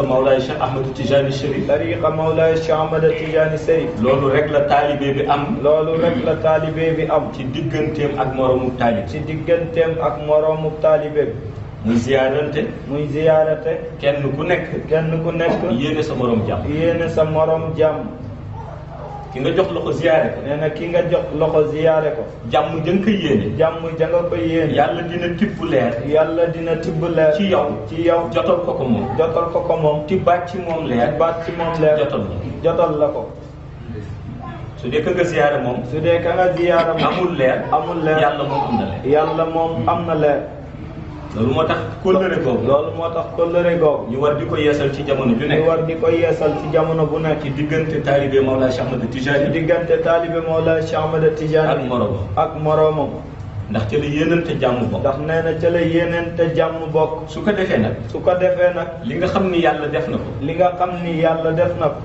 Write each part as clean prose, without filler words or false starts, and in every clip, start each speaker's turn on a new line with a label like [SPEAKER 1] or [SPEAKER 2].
[SPEAKER 1] Mawlaay Cheikh Ahmadou Tijani Chérif.
[SPEAKER 2] tariqa Mawlaay Cheikh Ahmadou Tijani Chérif.
[SPEAKER 1] loolu rek la taalibe bi am.
[SPEAKER 2] loolu rek la taalibe bi am.
[SPEAKER 1] ci digganteem ak moroomu taalibe.
[SPEAKER 2] ci digganteem ak moroomu taalibe bi.
[SPEAKER 1] muy ziyaarante.
[SPEAKER 2] muy ziyaarate.
[SPEAKER 1] kenn ku nekk. yéene sa morom jàmm.
[SPEAKER 2] yéene sa morom jàmm.
[SPEAKER 1] ki nga jox loxo ziyaare ko.
[SPEAKER 2] nee na ki nga jox loxo ziyaare ko.
[SPEAKER 1] jàmm ja nga ko yéene.
[SPEAKER 2] jàmm ja nga ko yéene.
[SPEAKER 1] yàlla dina tibb leer.
[SPEAKER 2] yàlla dina tibb leer.
[SPEAKER 1] ci yow. jotal ko ko moom.
[SPEAKER 2] jotal ko ko moom.
[SPEAKER 1] tibbaat ci moom leer.
[SPEAKER 2] tibbaat ci moom leer. jotal la ko.
[SPEAKER 1] su dee ka nga ziyaare moom.
[SPEAKER 2] su dee ka nga ziyaare moom.
[SPEAKER 1] amul leer. yàlla moom am na leer.
[SPEAKER 2] yàlla moom am na leer.
[SPEAKER 1] loolu moo tax kóllëre googu. ñu war di ko yeesal ci jamono ju nekk.
[SPEAKER 2] ñu war di ko yeesal ci jamono bu nekk.
[SPEAKER 1] ci diggante taalibe Mawlaay Cheikh Ahmadou Tijani.
[SPEAKER 2] diggante taalibe Mawlaay Cheikh Ahmadou Tijani. ak moroomam.
[SPEAKER 1] ndax ca la yéenante jàmm bokk.
[SPEAKER 2] ndax nee na ca la yéenante jàmm bokk.
[SPEAKER 1] su ko defee nag.
[SPEAKER 2] li nga xam ni yàlla def na ko.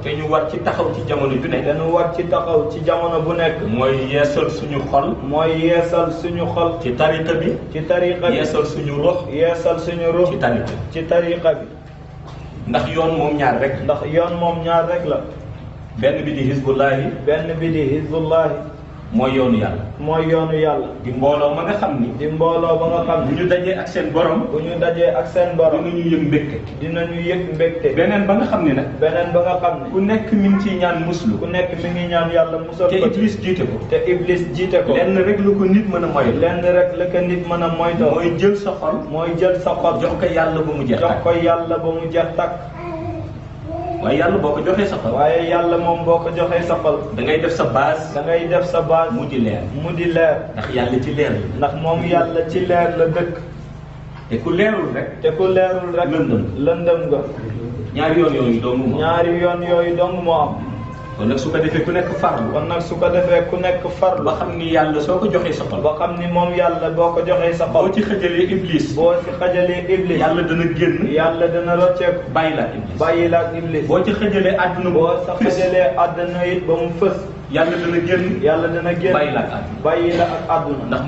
[SPEAKER 1] te ñu war ci taxaw ci jamono ju nekk.
[SPEAKER 2] bu nekk.
[SPEAKER 1] mooy yeesal suñu xol. ci tariqa bi. yeesal suñu ruux. ci tariqa bi. ndax yoon moom ñaar rek. la. benn bi di Hizbullahi. mooy yoonu yàlla. di mbooloo ba nga xam ni. bu ñu dajee ak seen borom. dinañu yëg mbégte. beneen ba nga xam ni nag. ku nekk mi ngi ciy ñaan muslu. yàlla musal ko. te Iblis jiite ko. lenn rek la ko nit mën a moytoo. mooy jël sa xol. jox ko yàlla ba mu jeex tàkk. waaye yàlla boo ko joxee sa xol. da ngay def sa base. mu di leer. ndax yàlla ci leer la.
[SPEAKER 2] ndax moom yàlla ci leer la dëkk.
[SPEAKER 1] te ku leerul rek. lëndëm nga. ñaari yoon yooyu dong moo am. kon nag su ko defee ku nekk farlu. ba xam ni yàlla soo ko joxee sa xol.
[SPEAKER 2] ba xam ni moom yàlla boo ko joxee sa xol.
[SPEAKER 1] boo ci xajalee iblis. yàlla dana génn.
[SPEAKER 2] yàlla dana rocceeku.
[SPEAKER 1] bàyyi la ak iblis.
[SPEAKER 2] boo ci xajalee àdduna. boo sa xajalee àdduna it ba mu fës.
[SPEAKER 1] yàlla dana génn.
[SPEAKER 2] bàyyi la ak àdduna.
[SPEAKER 1] ndax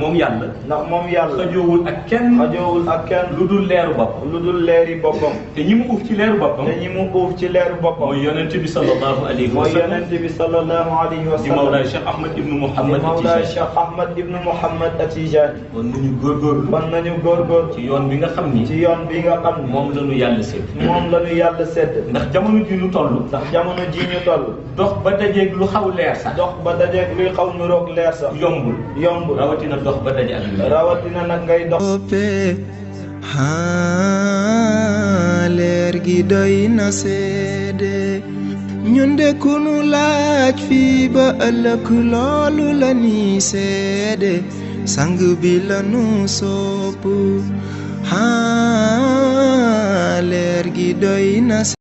[SPEAKER 1] moom yàlla.
[SPEAKER 2] xajoowul ak kenn.
[SPEAKER 1] lu dul leeru boppam.
[SPEAKER 2] te ñi mu uuf ci leeru boppam.
[SPEAKER 1] mooy yonent bi sallallahu alayhi wa sallam. di Mawlaay Cheikh Ahmad ibnu Muhammad At-Tijani. kon nañu góorgóorlu. ci yoon bi nga xam ni. moom la ñu yàlla sédd. ndax jamono ji ñu toll. dox ba dajeeg lu xaw leer sax. luy xaw nu roog leer sax. yombul. rawatina dox ba daje ak lu. rawatina nag ngay dox.
[SPEAKER 3] leer gi doy na seede. ñun de ku nu laaj fii ba ëllëg loolu la ni seede. sang bi la nu sopp. leer gi doy na